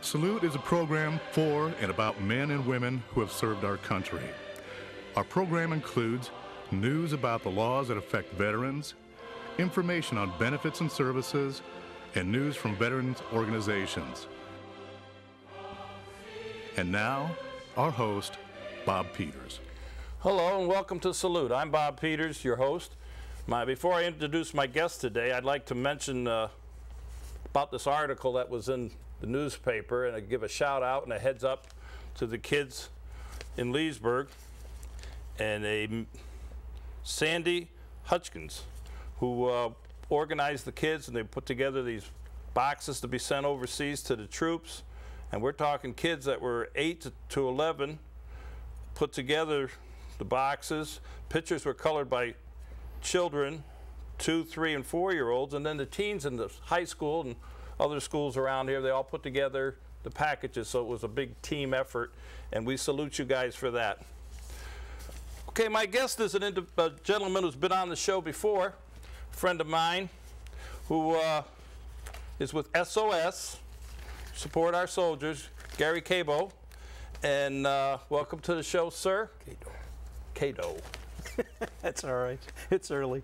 Salute is a program for and about men and women who have served our country. Our program includes news about the laws that affect veterans, information on benefits and services, and news from veterans organizations. And now, our host, Bob Peters. Hello and welcome to Salute. I'm Bob Peters, your host. Before I introduce my guest today, I'd like to mention about this article that was in the newspaper, and I give a shout out and a heads up to the kids in Leesburg and Sandy Hutchins, who organized the kids, and they put together these boxes to be sent overseas to the troops. And we're talking kids that were 8 to 11, put together the boxes. Pictures were colored by children, 2, 3, and 4-year-olds, and then the teens in the high school and other schools around here, they all put together the packages, so it was a big team effort, and we salute you guys for that. Okay, my guest is a gentleman who's been on the show before, a friend of mine, who is with SOS, Support Our Soldiers, Gary Kadow, and welcome to the show, sir. Kadow. That's all right. It's early.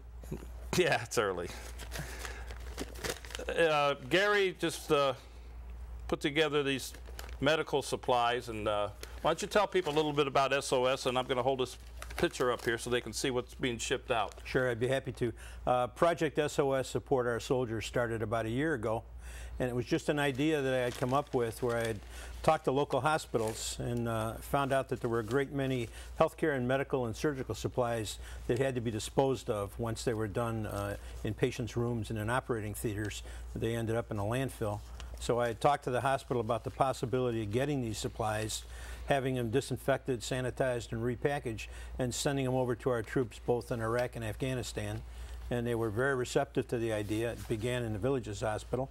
Yeah, it's early. Gary just put together these medical supplies, and why don't you tell people a little bit about SOS, and I'm going to hold this picture up here so they can see what's being shipped out. Sure, I'd be happy to. Project SOS Support Our Soldiers started about a year ago, and it was just an idea that I had come up with where I had talked to local hospitals and found out that there were a great many healthcare and medical and surgical supplies that had to be disposed of once they were done in patients' rooms and in operating theaters. They ended up in a landfill. So I had talked to the hospital about the possibility of getting these supplies, having them disinfected, sanitized, and repackaged, and sending them over to our troops both in Iraq and Afghanistan. And they were very receptive to the idea. It began in the Villages Hospital,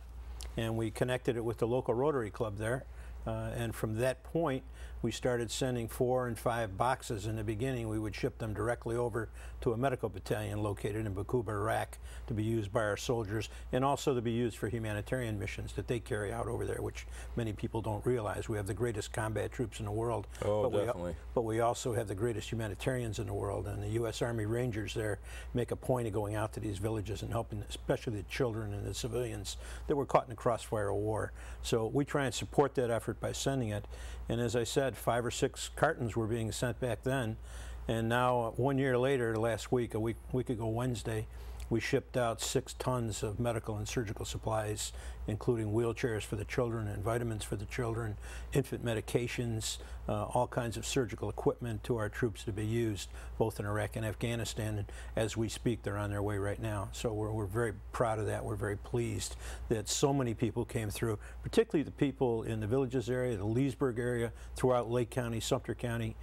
and we connected it with the local Rotary Club there. And from that point, we started sending 4 and 5 boxes. In the beginning, we would ship them directly over to a medical battalion located in Bakuba, Iraq, to be used by our soldiers, and also to be used for humanitarian missions that they carry out over there, which many people don't realize. We have the greatest combat troops in the world. Oh, definitely. But we also have the greatest humanitarians in the world, and the U.S. Army Rangers there make a point of going out to these villages and helping, especially the children and the civilians that were caught in the crossfire of war. So we try and support that effort by sending it. And as I said, 5 or 6 cartons were being sent back then. And now, 1 year later, last week, a week ago Wednesday, we shipped out 6 tons of medical and surgical supplies, including wheelchairs for the children and vitamins for the children, infant medications, all kinds of surgical equipment to our troops to be used both in Iraq and Afghanistan. And as we speak, they're on their way right now. So we're very proud of that. We're very pleased that so many people came through, particularly the people in the Villages area, the Leesburg area, throughout Lake County, Sumter County.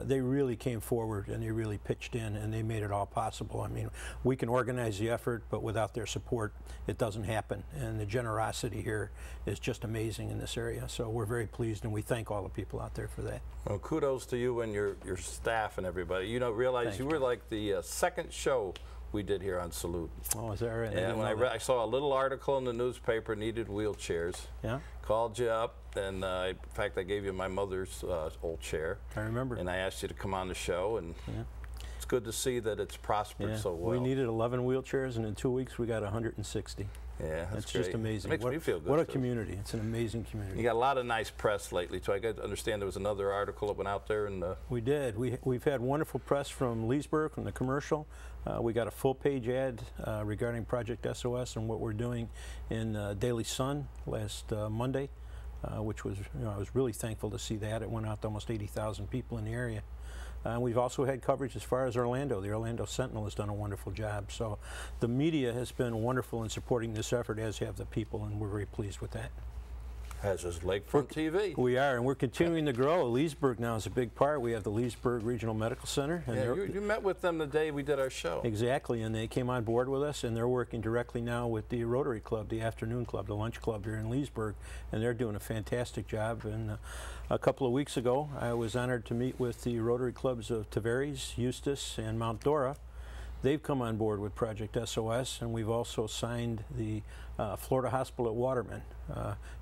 They really came forward and they really pitched in, and they made it all possible. I mean, we can organize the effort, but without their support, it doesn't happen. And the generosity here is just amazing in this area. So we're very pleased, and we thank all the people out there for that. Well, kudos to you and your staff and everybody. You know, realize Thanks, you were like the second show we did here on Salute. Oh, is that right? And when I saw a little article in the newspaper, needed wheelchairs. Yeah. Called you up, and in fact, I gave you my mother's old chair. I remember. And I asked you to come on the show, and it's good to see that it's prospered so well. We needed 11 wheelchairs, and in 2 weeks we got 160. Yeah, that's just amazing. It makes me feel good. What a community. It's an amazing community. You got a lot of nice press lately, too. I understand there was another article that went out there. And we did. We've had wonderful press from Leesburg, from the commercial. We got a full-page ad regarding Project SOS and what we're doing in Daily Sun last Monday, which was, I was really thankful to see that. It went out to almost 80,000 people in the area. We've also had coverage as far as Orlando. The Orlando Sentinel has done a wonderful job. So the media has been wonderful in supporting this effort, as have the people, and we're very pleased with that. As is Lakefront TV. We are, and we're continuing to grow. Leesburg now is a big part. We have the Leesburg Regional Medical Center. And yeah, you met with them the day we did our show. Exactly, and they came on board with us, and they're working directly now with the Rotary Club, the afternoon club, the lunch club here in Leesburg, and they're doing a fantastic job. And a couple of weeks ago, I was honored to meet with the Rotary Clubs of Tavares, Eustis, and Mount Dora, they've come on board with Project SOS, and we've also signed the Florida Hospital at Waterman.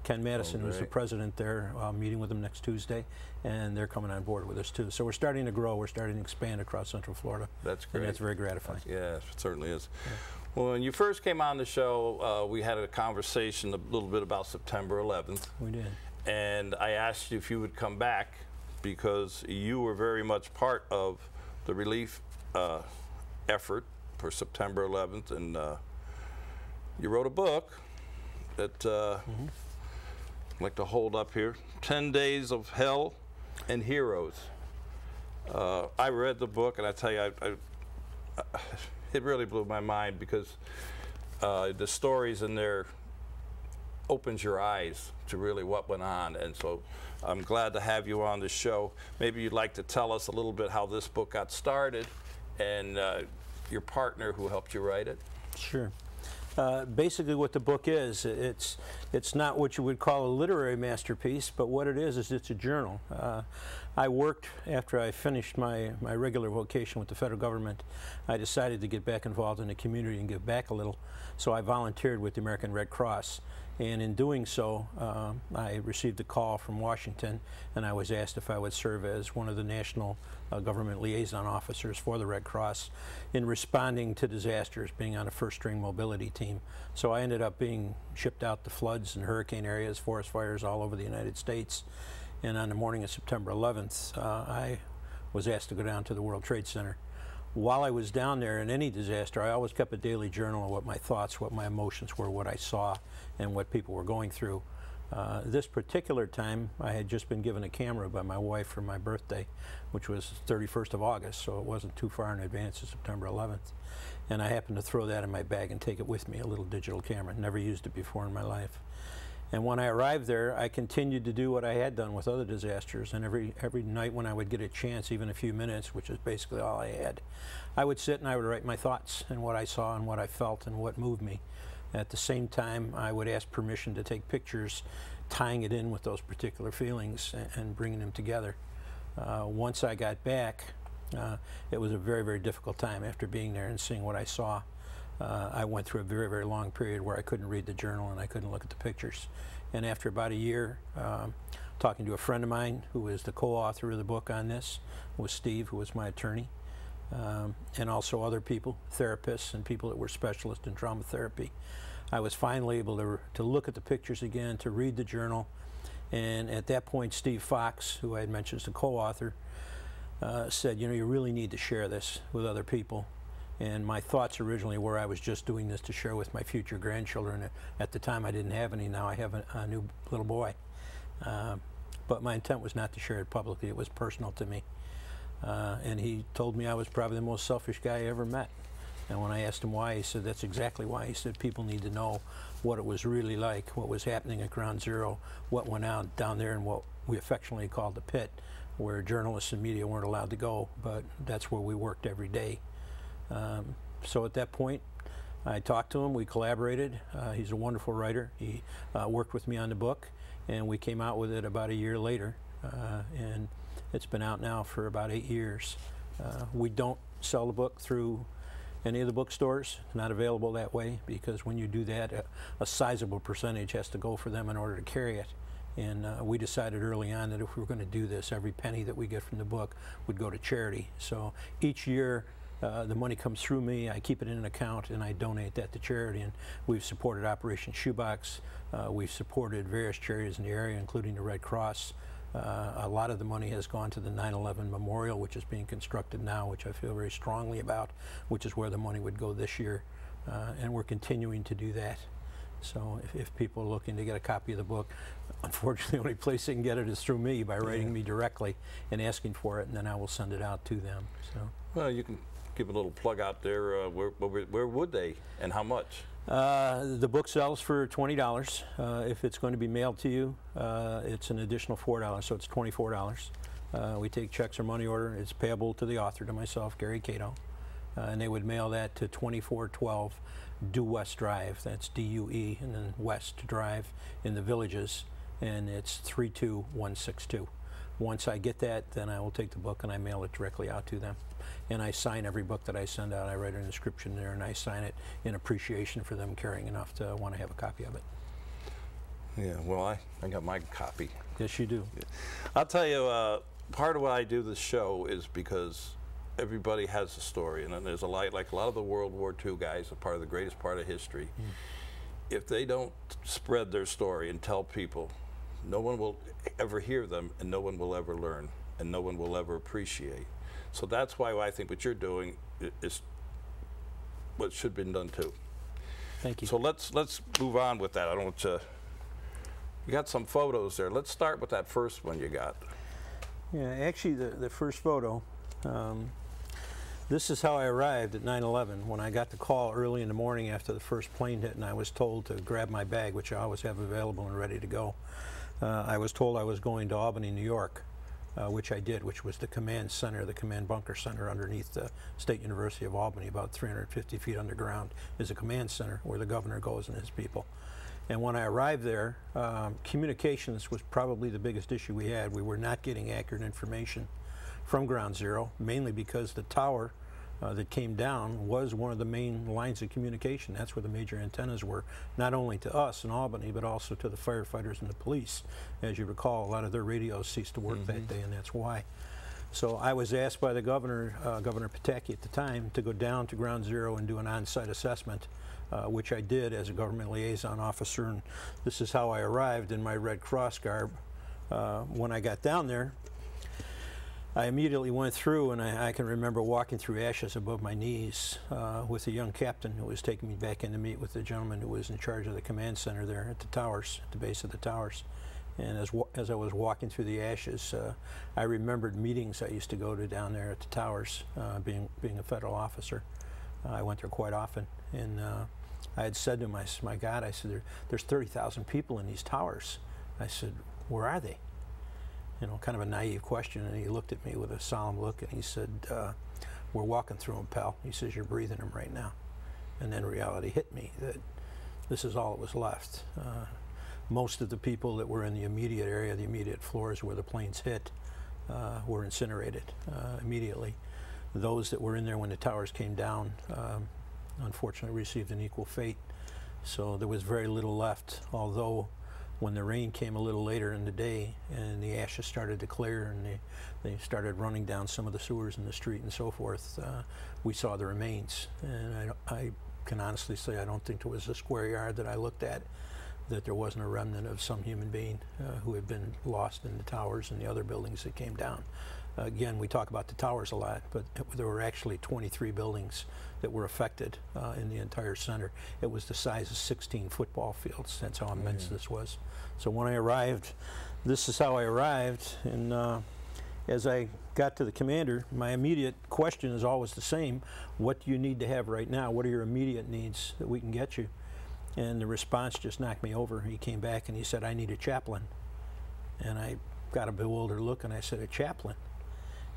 Ken Madison, who's the president there, meeting with them next Tuesday, and they're coming on board with us too. So we're starting to grow, we're starting to expand across Central Florida. That's great. And that's very gratifying. Yes, it certainly is. Yeah. Well, when you first came on the show, we had a conversation a little bit about September 11th. We did. And I asked you if you would come back because you were very much part of the relief effort for September 11th, and you wrote a book that I'd like to hold up here, 10 Days of Hell and Heroes. I read the book, and I tell you, it really blew my mind because the stories in there opens your eyes to really what went on, and so I'm glad to have you on the show. Maybe you'd like to tell us a little bit how this book got started and your partner who helped you write it. Sure. Basically what the book is, it's not what you would call a literary masterpiece, but what it is it's a journal. I worked, after I finished my regular vocation with the federal government, I decided to get back involved in the community and give back a little, so I volunteered with the American Red Cross. And in doing so, I received a call from Washington, and I was asked if I would serve as one of the national government liaison officers for the Red Cross in responding to disasters, being on a first-string mobility team. So I ended up being shipped out to floods and hurricane areas, forest fires all over the United States. And on the morning of September 11th, I was asked to go down to the World Trade Center. While I was down there in any disaster, I always kept a daily journal of what my thoughts, what my emotions were, what I saw, and what people were going through. This particular time, I had just been given a camera by my wife for my birthday, which was 31st of August, so it wasn't too far in advance of September 11th. And I happened to throw that in my bag and take it with me, a little digital camera. Never used it before in my life. And when I arrived there, I continued to do what I had done with other disasters, and every night when I would get a chance, even a few minutes, which is basically all I had, I would sit and I would write my thoughts and what I saw and what I felt and what moved me. At the same time, I would ask permission to take pictures, tying it in with those particular feelings and bringing them together. Once I got back, it was a very, very difficult time after being there and seeing what I saw. I went through a very, very long period where I couldn't read the journal and I couldn't look at the pictures. And after about a year, talking to a friend of mine who is the co-author of the book on this, was Steve, who was my attorney, and also other people, therapists and people that were specialists in trauma therapy, I was finally able to look at the pictures again, to read the journal. And at that point, Steve Fox, who I had mentioned as the co-author, said, you know, you really need to share this with other people. And my thoughts originally were I was just doing this to share with my future grandchildren. At the time I didn't have any, now I have a new little boy. But my intent was not to share it publicly, it was personal to me. And he told me I was probably the most selfish guy I ever met. And when I asked him why, he said that's exactly why. He said people need to know what it was really like, what was happening at Ground Zero, what went on down there in what we affectionately called the pit, where journalists and media weren't allowed to go, but that's where we worked every day. So at that point, I talked to him, we collaborated. He's a wonderful writer. He worked with me on the book, and we came out with it about a year later. And it's been out now for about 8 years. We don't sell the book through any of the bookstores. It's not available that way, because when you do that, a sizable percentage has to go for them in order to carry it. And we decided early on that if we were going to do this, every penny that we get from the book would go to charity. So each year, the money comes through me, I keep it in an account, and I donate that to charity. And we've supported Operation Shoebox. We've supported various charities in the area, including the Red Cross. A lot of the money has gone to the 9/11 Memorial, which is being constructed now, which I feel very strongly about, which is where the money would go this year. And we're continuing to do that. So if people are looking to get a copy of the book, unfortunately the only place they can get it is through me, by writing me directly and asking for it, and then I will send it out to them. So. Well, you can give a little plug out there. Where would they, and how much? The book sells for $20. If it's going to be mailed to you, it's an additional $4, so it's $24. We take checks or money order. It's payable to the author, to myself, Gary Kadow, and they would mail that to 2412 Due West Drive. That's D-U-E, and then West Drive in the Villages, and it's 32162. Once I get that, then I will take the book and I mail it directly out to them. And I sign every book that I send out. I write an inscription there and I sign it in appreciation for them caring enough to want to have a copy of it. Yeah, well, I got my copy. Yes, you do. Yeah. I'll tell you, part of why I do this show is because everybody has a story, and there's like a lot of the World War II guys are part of the greatest part of history. If they don't spread their story and tell people, no one will ever hear them, and no one will ever learn, and no one will ever appreciate. So that's why I think what you're doing is what should have been done too. Thank you. So let's move on with that. I don't want to. You got some photos there. Let's start with that first one you got. Yeah, actually, the first photo. This is how I arrived at 9/11. When I got the call early in the morning after the first plane hit, and I was told to grab my bag, which I always have available and ready to go. I was told I was going to Albany, New York, which I did, which was the command center, the command bunker center underneath the State University of Albany, about 350 feet underground, is a command center where the governor goes and his people. And when I arrived there, communications was probably the biggest issue we had. We were not getting accurate information from Ground Zero, mainly because the tower that came down was one of the main lines of communication. That's where the major antennas were, not only to us in Albany, but also to the firefighters and the police. As you recall, a lot of their radios ceased to work that day, and that's why. So I was asked by the governor, Governor Pataki at the time, to go down to Ground Zero and do an on-site assessment, which I did as a government liaison officer. And this is how I arrived in my Red Cross garb. When I got down there, I immediately went through, and I can remember walking through ashes above my knees with a young captain who was taking me back in to meet with the gentleman who was in charge of the command center there at the towers, at the base of the towers. And as I was walking through the ashes, I remembered meetings I used to go to down there at the towers, being a federal officer. I went there quite often, and I had said to my God, I said, there's 30,000 people in these towers. I said, where are they? You know, kind of a naive question, and he looked at me with a solemn look, and he said, we're walking through them, pal. He says, you're breathing them right now. And then reality hit me that this is all that was left. Most of the people that were in the immediate area, the immediate floors where the planes hit, were incinerated immediately. Those that were in there when the towers came down, unfortunately received an equal fate. So there was very little left, although when the rain came a little later in the day and the ashes started to clear and they started running down some of the sewers in the street and so forth, we saw the remains. And I can honestly say I don't think there was a square yard that I looked at that there wasn't a remnant of some human being who had been lost in the towers and the other buildings that came down. Again, we talk about the towers a lot, but there were actually 23 buildings that were affected in the entire center. It was the size of 16 football fields. That's how immense this was. So when I arrived, this is how I arrived. And as I got to the commander, my immediate question is always the same. What do you need to have right now? What are your immediate needs that we can get you? And the response just knocked me over. He came back and he said, I need a chaplain. And I got a bewildered look and I said, a chaplain?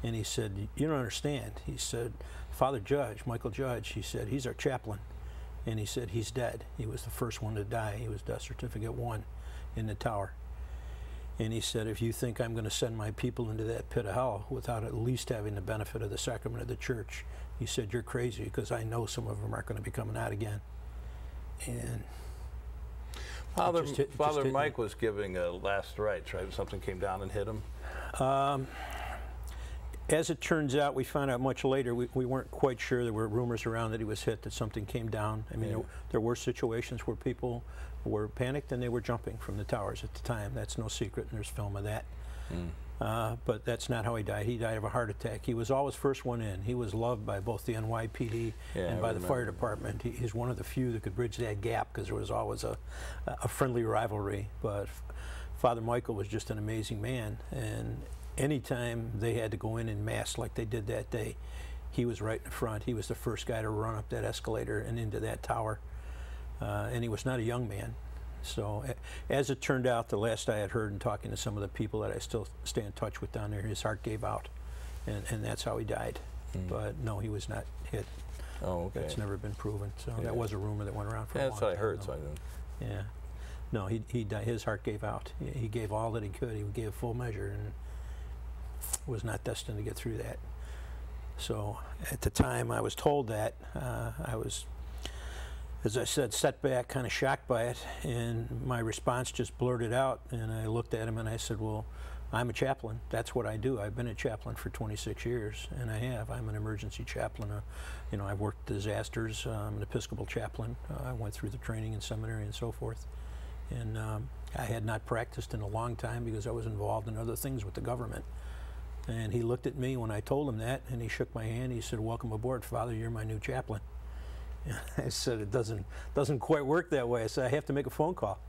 And he said, you don't understand. He said, Father Judge, Michael Judge, he said, he's our chaplain. And he said, he's dead. He was the first one to die. He was death certificate 1 in the tower. And he said, if you think I'm going to send my people into that pit of hell without at least having the benefit of the sacrament of the church, he said, you're crazy, because I know some of them aren't going to be coming out again. And Father Mike was giving last rites, right? Something came down and hit him? As it turns out, we found out much later, we weren't quite sure. There were rumors around that he was hit, that something came down. I mean, there were situations where people were panicked and they were jumping from the towers at the time. That's no secret, and there's film of that. But that's not how he died. He died of a heart attack. He was always first one in. He was loved by both the NYPD and by the fire department. He's one of the few that could bridge that gap, because there was always a friendly rivalry. But Father Michael was just an amazing man, and anytime they had to go in mass like they did that day, he was right in front. He was the first guy to run up that escalator and into that tower. And he was not a young man. So as it turned out, the last I had heard and talking to some of the people that I still stay in touch with down there, his heart gave out. And that's how he died. But no, he was not hit. Oh, okay. That's never been proven. So that was a rumor that went around for a long time. That's what I heard. So I know. Yeah. No, he died. His heart gave out. He gave all that he could. He gave full measure. was not destined to get through that. So at the time I was told that, I was, as I said, set back, kind of shocked by it, and my response just blurted out, and I looked at him and I said, well, I'm a chaplain. That's what I do. I've been a chaplain for 26 years, and I have. I'm an emergency chaplain. You know, I've worked disasters. I'm an Episcopal chaplain. I went through the training in seminary and so forth. And I had not practiced in a long time because I was involved in other things with the government. And he looked at me when I told him that, and he shook my hand. He said, welcome aboard, Father. You're my new chaplain. And I said, it doesn't quite work that way. I said, I have to make a phone call.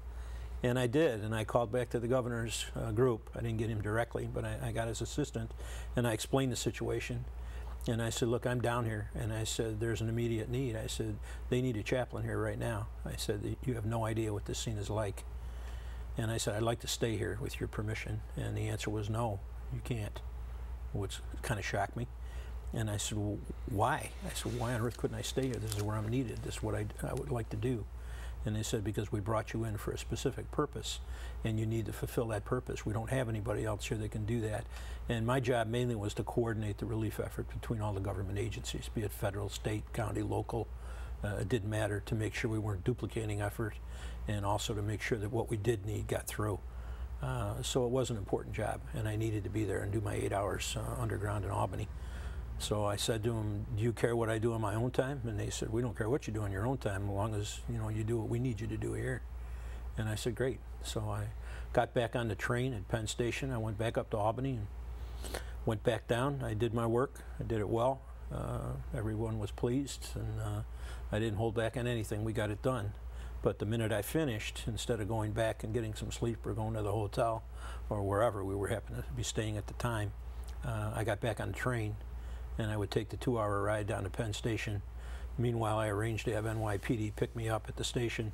And I did, and I called back to the governor's group. I didn't get him directly, but I got his assistant, and I explained the situation. And I said, look, I'm down here. And I said, there's an immediate need. I said, they need a chaplain here right now. I said, you have no idea what this scene is like. And I said, I'd like to stay here with your permission. And the answer was, no, you can't, which kind of shocked me. And I said, well, why? I said, why on earth couldn't I stay here? This is where I'm needed. This is what I would like to do. And they said, because we brought you in for a specific purpose, and you need to fulfill that purpose. We don't have anybody else here that can do that. And my job mainly was to coordinate the relief effort between all the government agencies, be it federal, state, county, local. It didn't matter, to make sure we weren't duplicating effort, and also to make sure that what we did need got through. So it was an important job, and I needed to be there and do my 8 hours underground in Albany. So I said to them, do you care what I do on my own time? And they said, we don't care what you do on your own time, as long as you do what we need you to do here. And I said, great. So I got back on the train at Penn Station. I went back up to Albany and went back down. I did my work. I did it well. Everyone was pleased, and I didn't hold back on anything. We got it done. But the minute I finished, instead of going back and getting some sleep or going to the hotel or wherever we were happening to be staying at the time, I got back on the train. And I would take the 2-hour ride down to Penn Station. Meanwhile, I arranged to have NYPD pick me up at the station.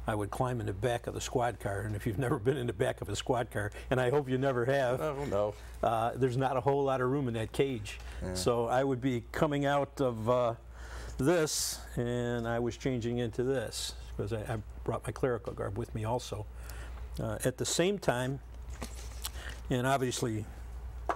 I would climb in the back of the squad car, and if you've never been in the back of a squad car, and I hope you never have, there's not a whole lot of room in that cage. Yeah. So I would be coming out of this, and I was changing into this, because I brought my clerical garb with me also. At the same time, and obviously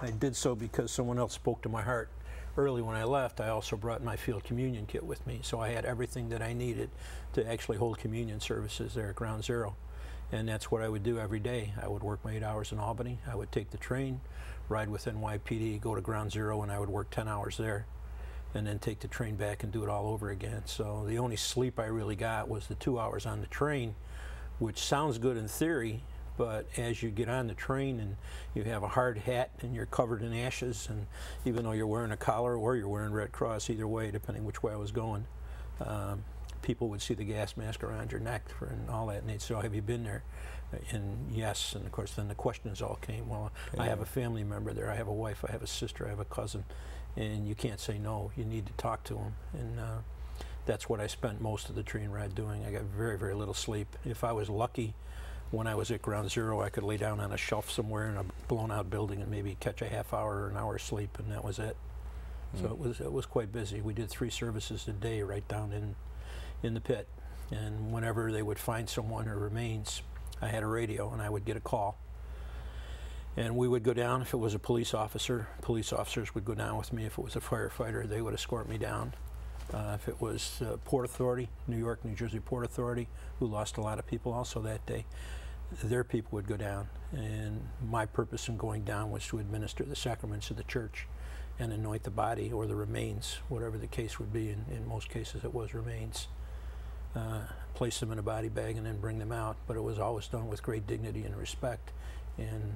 I did so because someone else spoke to my heart. Early when I left, I also brought my field communion kit with me, so I had everything that I needed to actually hold communion services there at Ground Zero. And that's what I would do every day. I would work my 8 hours in Albany. I would take the train, ride with NYPD, go to Ground Zero, and I would work 10 hours there, and then take the train back and do it all over again. So the only sleep I really got was the 2 hours on the train, which sounds good in theory, but as you get on the train and you have a hard hat and you're covered in ashes, and even though you're wearing a collar or you're wearing Red Cross, either way, depending which way I was going, people would see the gas mask around your neck and all that, and they'd say, oh, have you been there? And yes, and of course then the questions all came. Well, yeah. I have a family member there, I have a wife, I have a sister, I have a cousin, and you can't say no. You need to talk to them. And that's what I spent most of the train ride doing. I got very, very little sleep. If I was lucky, when I was at Ground Zero, I could lay down on a shelf somewhere in a blown-out building and maybe catch a half hour or an hour sleep, and that was it. So it was quite busy. We did 3 services a day right down in the pit, and whenever they would find someone or remains, I had a radio, and I would get a call. And we would go down. If it was a police officer, police officers would go down with me. If it was a firefighter, they would escort me down. If it was Port Authority, New York, New Jersey Port Authority, who lost a lot of people also that day, their people would go down. And my purpose in going down was to administer the sacraments of the church and anoint the body or the remains, whatever the case would be. In most cases it was remains. Place them in a body bag and then bring them out. But it was always done with great dignity and respect. And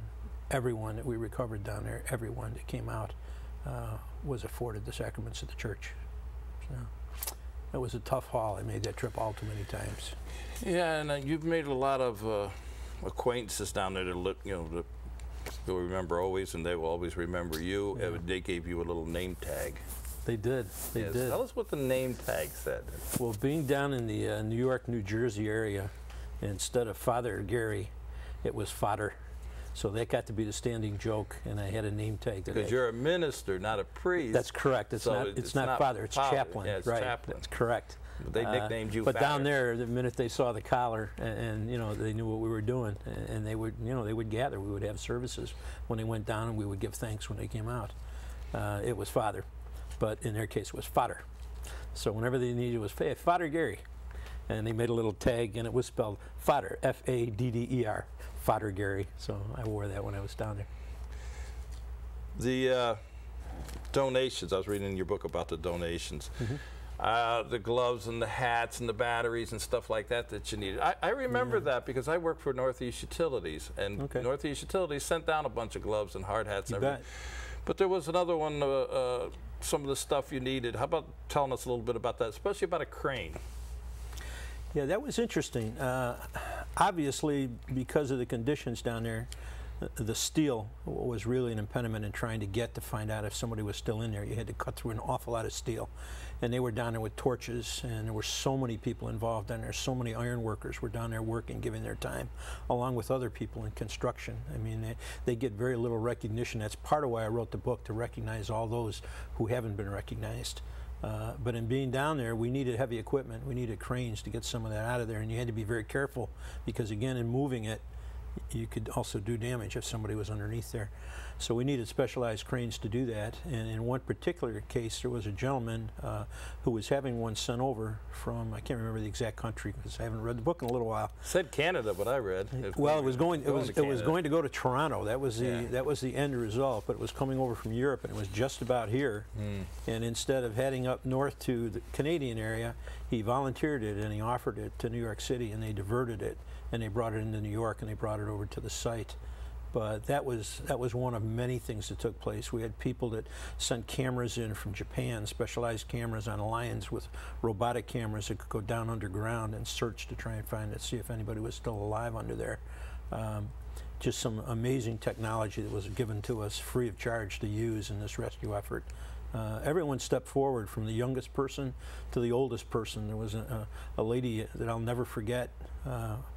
everyone that we recovered down there, everyone that came out, was afforded the sacraments of the church. So it was a tough haul. I made that trip all too many times. Yeah, and you've made a lot of acquaintances down there that you'll remember always, and they will always remember you. Yeah. They gave you a little name tag. They did. They did. Tell us what the name tag said. Well, being down in the New York, New Jersey area, instead of Father Gary, it was Fodder. So that got to be the standing joke, and I had a name tag. Because you're a minister, not a priest. That's correct. It's not Father. It's chaplain. Yeah, it's right. chaplain. That's correct. They nicknamed you But Fatter. down there, the minute they saw the collar, and you know, they knew what we were doing, and they would, you know, they would gather. We would have services when they went down, and we would give thanks when they came out. It was Father, but in their case, it was Fodder. So whenever they needed was Fodder Gary, and they made a little tag, and it was spelled Fodder, F-A-D-D-E-R, Fodder Gary. So I wore that when I was down there. The donations, I was reading in your book about the donations. The gloves and the hats and the batteries and stuff like that that you needed. I remember that because I worked for Northeast Utilities, and Northeast Utilities sent down a bunch of gloves and hard hats and everything. But there was another one, some of the stuff you needed. How about telling us a little bit about that, especially about a crane? Yeah, that was interesting. Obviously, because of the conditions down there, the steel was really an impediment in trying to find out if somebody was still in there. You had to cut through an awful lot of steel. And they were down there with torches, and there were so many people involved down there. So many iron workers were down there working, giving their time, along with other people in construction. I mean, they get very little recognition. That's part of why I wrote the book, to recognize all those who haven't been recognized. But in being down there, we needed heavy equipment. We needed cranes to get some of that out of there, and you had to be very careful because, again, in moving it, you could also do damage if somebody was underneath there. So we needed specialized cranes to do that. And in one particular case, there was a gentleman who was having one sent over from, I can't remember the exact country because I haven't read the book in a little while. It said Canada, but I read. Well, it was going to go to Toronto. That was the end result. But it was coming over from Europe, and it was just about here. And instead of heading up north to the Canadian area, he volunteered it and he offered it to New York City, and they diverted it. And they brought it into New York, and they brought it over to the site. But that was one of many things that took place. We had people that sent cameras in from Japan, specialized cameras on lions with robotic cameras that could go down underground and search to try and find it, see if anybody was still alive under there. Just some amazing technology that was given to us free of charge to use in this rescue effort. Everyone stepped forward, from the youngest person to the oldest person. There was a lady that I'll never forget.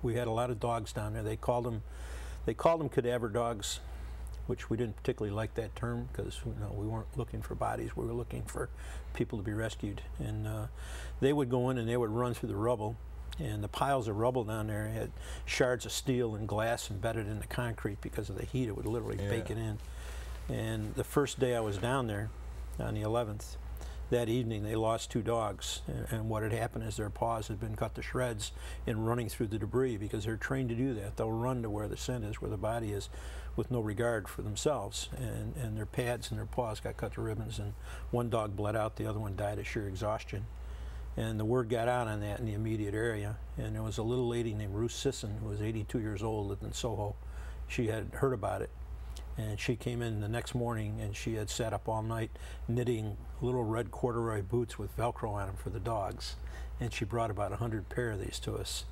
We had a lot of dogs down there. They called them cadaver dogs, which we didn't particularly like that term because, you know, we weren't looking for bodies. We were looking for people to be rescued. And they would go in and they would run through the rubble. And the piles of rubble down there had shards of steel and glass embedded in the concrete because of the heat. It would literally bake it in. And the first day I was down there, on the 11th, that evening they lost 2 dogs, and what had happened is their paws had been cut to shreds in running through the debris, because they're trained to do that. They'll run to where the scent is, where the body is, with no regard for themselves, and their pads and their paws got cut to ribbons, and one dog bled out, the other one died of sheer exhaustion. And the word got out on that in the immediate area, and there was a little lady named Ruth Sisson, who was 82 years old, lived in Soho. She had heard about it. And she came in the next morning, and she had sat up all night knitting little red corduroy boots with Velcro on them for the dogs. And she brought about 100 pair of these to us.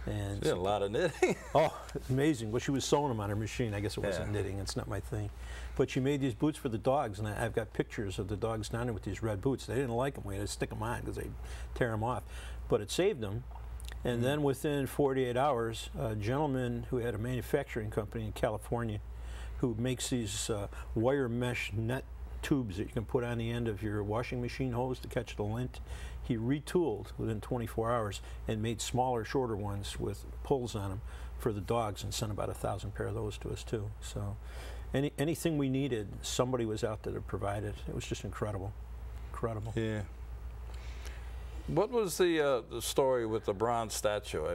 And she did a lot of knitting. Oh, it's amazing. Well, she was sewing them on her machine. I guess it wasn't knitting. It's not my thing. But she made these boots for the dogs, and I've got pictures of the dogs down there with these red boots. They didn't like them. We had to stick them on because they'd tear them off. But it saved them. And then within 48 hours, a gentleman who had a manufacturing company in California, who makes these wire mesh net tubes that you can put on the end of your washing machine hose to catch the lint. He retooled within 24 hours and made smaller, shorter ones with pulls on them for the dogs, and sent about 1,000 pair of those to us too. So anything we needed, somebody was out there to provide it. It was just incredible, incredible. Yeah. What was the story with the bronze statue?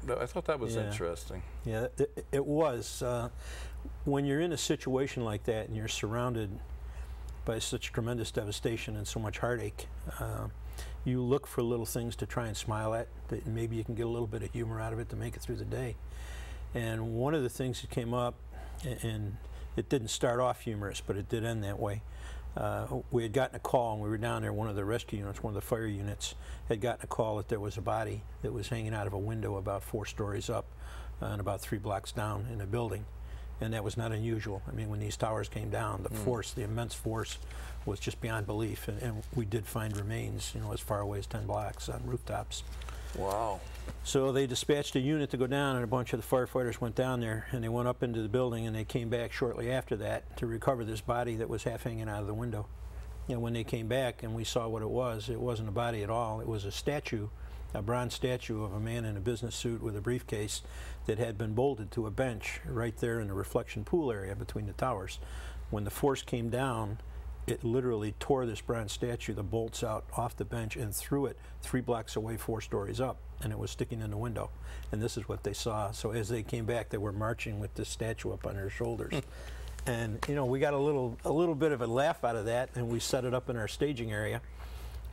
I thought that was interesting. Yeah, it was. When you're in a situation like that and you're surrounded by such tremendous devastation and so much heartache, you look for little things to try and smile at, that maybe you can get a little bit of humor out of it to make it through the day. And one of the things that came up, and it didn't start off humorous, but it did end that way. We had gotten a call, and we were down there, one of the rescue units, one of the fire units, had gotten a call that there was a body that was hanging out of a window about 4 stories up and about 3 blocks down in a building. And that was not unusual. I mean, when these towers came down, the force, the immense force, was just beyond belief. And we did find remains, you know, as far away as 10 blocks on rooftops. Wow. So they dispatched a unit to go down, and a bunch of the firefighters went down there, and they went up into the building, and they came back shortly after that to recover this body that was half hanging out of the window. And when they came back and we saw what it wasn't a body at all. It was a statue, a bronze statue of a man in a business suit with a briefcase that had been bolted to a bench right there in the reflection pool area between the towers. When the force came down, it literally tore this bronze statue, the bolts out off the bench, and threw it 3 blocks away, 4 stories up, and it was sticking in the window. And this is what they saw. So as they came back, they were marching with this statue up on their shoulders. And you know, we got a little bit of a laugh out of that, and we set it up in our staging area,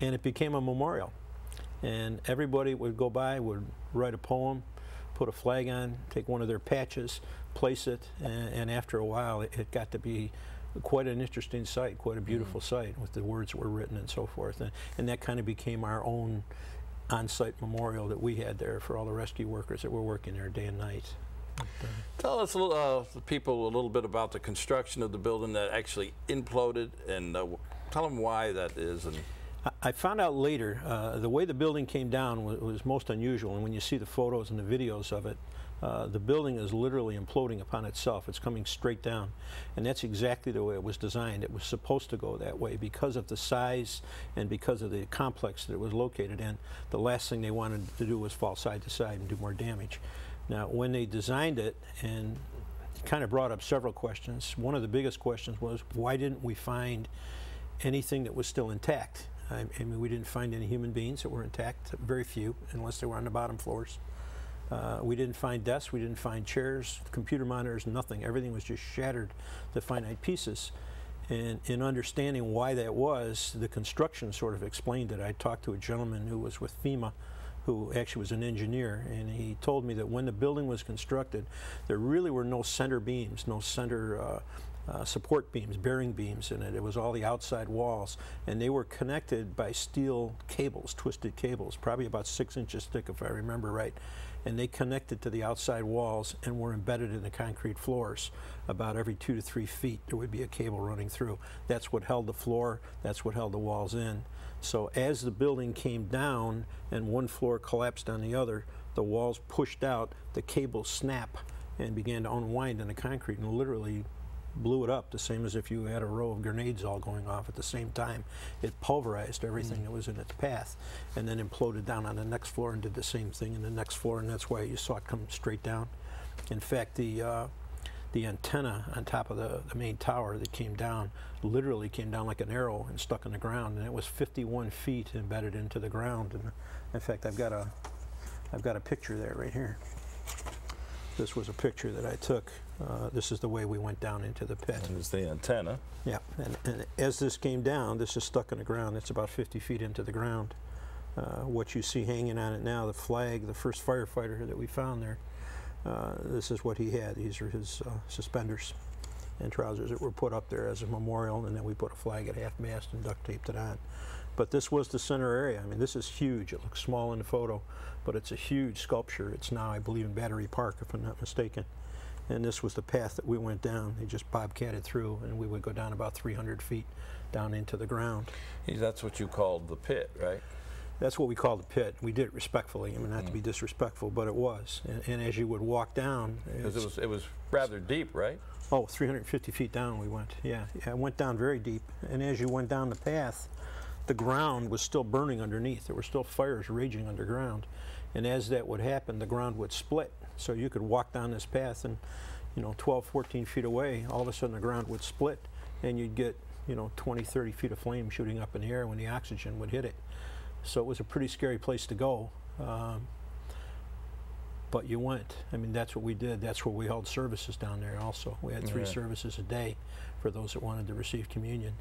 and it became a memorial. And everybody would go by, would write a poem, put a flag on, take one of their patches, place it, and after a while it got to be quite an interesting sight, quite a beautiful sight with the words that were written and so forth. And that kind of became our own on-site memorial that we had there for all the rescue workers that were working there day and night. Tell us, the people, a little bit about the construction of the building that actually imploded, and tell them why that is. And I found out later, the way the building came down was most unusual, and when you see the photos and the videos of it, the building is literally imploding upon itself. It's coming straight down, and that's exactly the way it was designed. It was supposed to go that way because of the size and because of the complex that it was located in. The last thing they wanted to do was fall side to side and do more damage. Now, when they designed it, and it kind of brought up several questions. One of the biggest questions was, why didn't we find anything that was still intact? I mean, we didn't find any human beings that were intact, very few, unless they were on the bottom floors. We didn't find desks, we didn't find chairs, computer monitors, nothing. Everything was just shattered to finite pieces. And in understanding why that was, the construction sort of explained it. I talked to a gentleman who was with FEMA, who actually was an engineer, and he told me that when the building was constructed, there really were no center beams, no center support beams, bearing beams in it. It was all the outside walls, and they were connected by steel cables, twisted cables, probably about 6 inches thick if I remember right. And they connected to the outside walls and were embedded in the concrete floors. About every 2 to 3 feet there would be a cable running through. That's what held the floor, that's what held the walls in. So as the building came down and one floor collapsed on the other, the walls pushed out, the cables snapped and began to unwind in the concrete and literally blew it up, the same as if you had a row of grenades all going off at the same time. It pulverized everything that was in its path and then imploded down on the next floor and did the same thing in the next floor, and that's why you saw it come straight down. In fact, the antenna on top of the main tower that came down literally came down like an arrow and stuck in the ground, and it was 51 feet embedded into the ground. And in fact, I've got a picture there right here. This was a picture that I took. This is the way we went down into the pit. And it's the antenna. Yeah, and as this came down, this is stuck in the ground. It's about 50 feet into the ground. What you see hanging on it now, the flag, the first firefighter that we found there, this is what he had. These are his suspenders and trousers that were put up there as a memorial, and then we put a flag at half-mast and duct taped it on. But this was the center area. I mean, this is huge. It looks small in the photo, but it's a huge sculpture. It's now, I believe, in Battery Park, if I'm not mistaken. And this was the path that we went down. They just bobcatted through, and we would go down about 300 feet down into the ground. That's what you called the pit, right? That's what we called the pit. We did it respectfully. I mean, not to be disrespectful, but it was. And as you would walk down, because it was rather deep, right? Oh, 350 feet down we went. Yeah, it went down very deep. And as you went down the path, the ground was still burning underneath. There were still fires raging underground. And as that would happen, the ground would split. So you could walk down this path and, 12, 14 feet away, all of a sudden the ground would split and you'd get, 20, 30 feet of flame shooting up in the air when the oxygen would hit it. So it was a pretty scary place to go. But you went. I mean, that's what we did. That's where we held services down there also. We had 3 services a day for those that wanted to receive communion.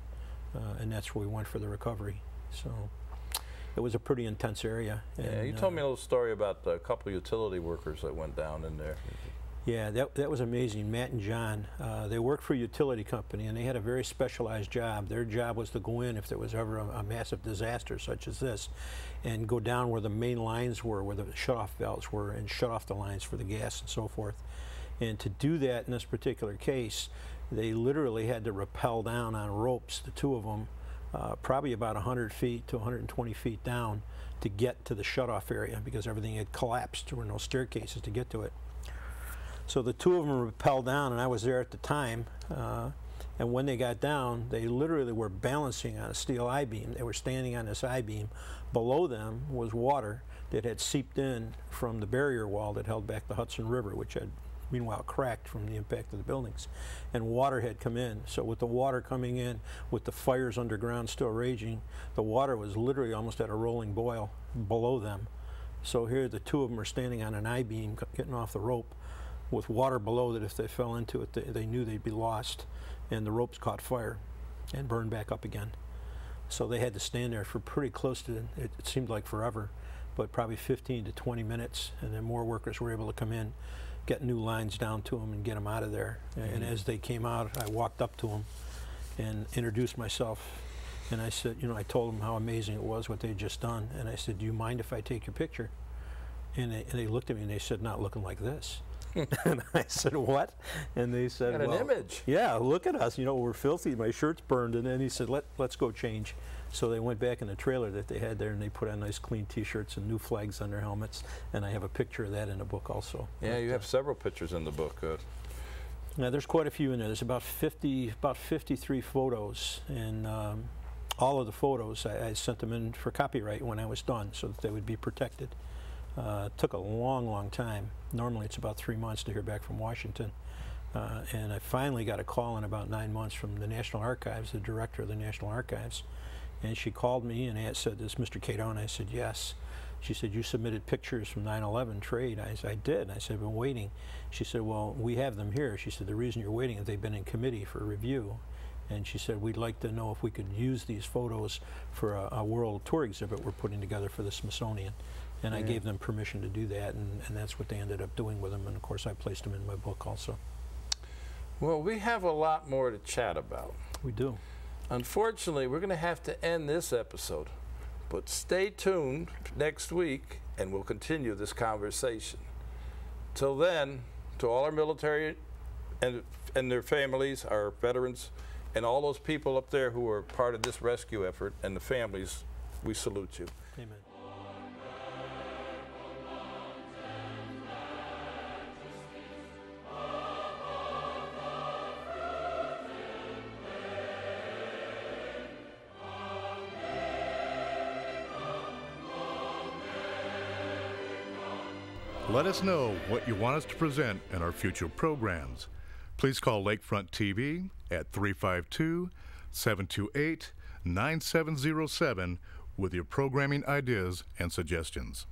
And that's where we went for the recovery. So it was a pretty intense area. Yeah, and, you told me a little story about a couple of utility workers that went down in there. Yeah, that was amazing. Matt and John, they worked for a utility company, and they had a very specialized job. Their job was to go in if there was ever a massive disaster such as this, and go down where the main lines were, where the shutoff valves were, and shut off the lines for the gas and so forth. And to do that in this particular case, they literally had to rappel down on ropes, the 2 of them, probably about 100 feet to 120 feet down to get to the shutoff area because everything had collapsed. There were no staircases to get to it. So the 2 of them rappelled down, and I was there at the time, And when they got down, they literally were balancing on a steel I-beam. They were standing on this I-beam. Below them was water that had seeped in from the barrier wall that held back the Hudson River, which had meanwhile cracked from the impact of the buildings. And water had come in. So with the water coming in, with the fires underground still raging, the water was literally almost at a rolling boil below them. So here the two of them are standing on an I-beam getting off the rope with water below that if they fell into it, they knew they'd be lost. And the ropes caught fire and burned back up again. So they had to stand there for pretty close to, it seemed like forever, but probably 15 to 20 minutes. And then more workers were able to come in, get new lines down to them and get them out of there. And as they came out, I walked up to them and introduced myself. And I said, you know, I told them how amazing it was what they'd just done. And I said, do you mind if I take your picture? And they looked at me and they said, not looking like this. And I said, what? And they said, got an image. Yeah, look at us. You know, we're filthy. My shirt's burned. And then he said, let's go change. So they went back in the trailer that they had there, and they put on nice clean T-shirts and new flags on their helmets. And I have a picture of that in the book also. Yeah, you have several pictures in the book. Now, there's quite a few in there. There's about 53 photos. And all of the photos, I sent them in for copyright when I was done so that they would be protected. It took a long, long time. Normally it's about 3 months to hear back from Washington. And I finally got a call in about 9 months from the National Archives, the director of the National Archives. And she called me and said, "Is Mr. Kadow?" And I said, "Yes." She said, "You submitted pictures from 9/11 trade." I said, "I did." And I said, "I've been waiting." She said, "Well, we have them here." She said, "The reason you're waiting is they've been in committee for review." And she said, "We'd like to know if we could use these photos for a world tour exhibit we're putting together for the Smithsonian." And I gave them permission to do that, and that's what they ended up doing with them. And of course, I placed them in my book also. Well, we have a lot more to chat about. We do. Unfortunately, we're going to have to end this episode, but stay tuned next week and we'll continue this conversation. Till then, to all our military and their families, our veterans, and all those people up there who are part of this rescue effort and the families, we salute you. Amen. Let us know what you want us to present in our future programs. Please call Lakefront TV at 352-728-9707 with your programming ideas and suggestions.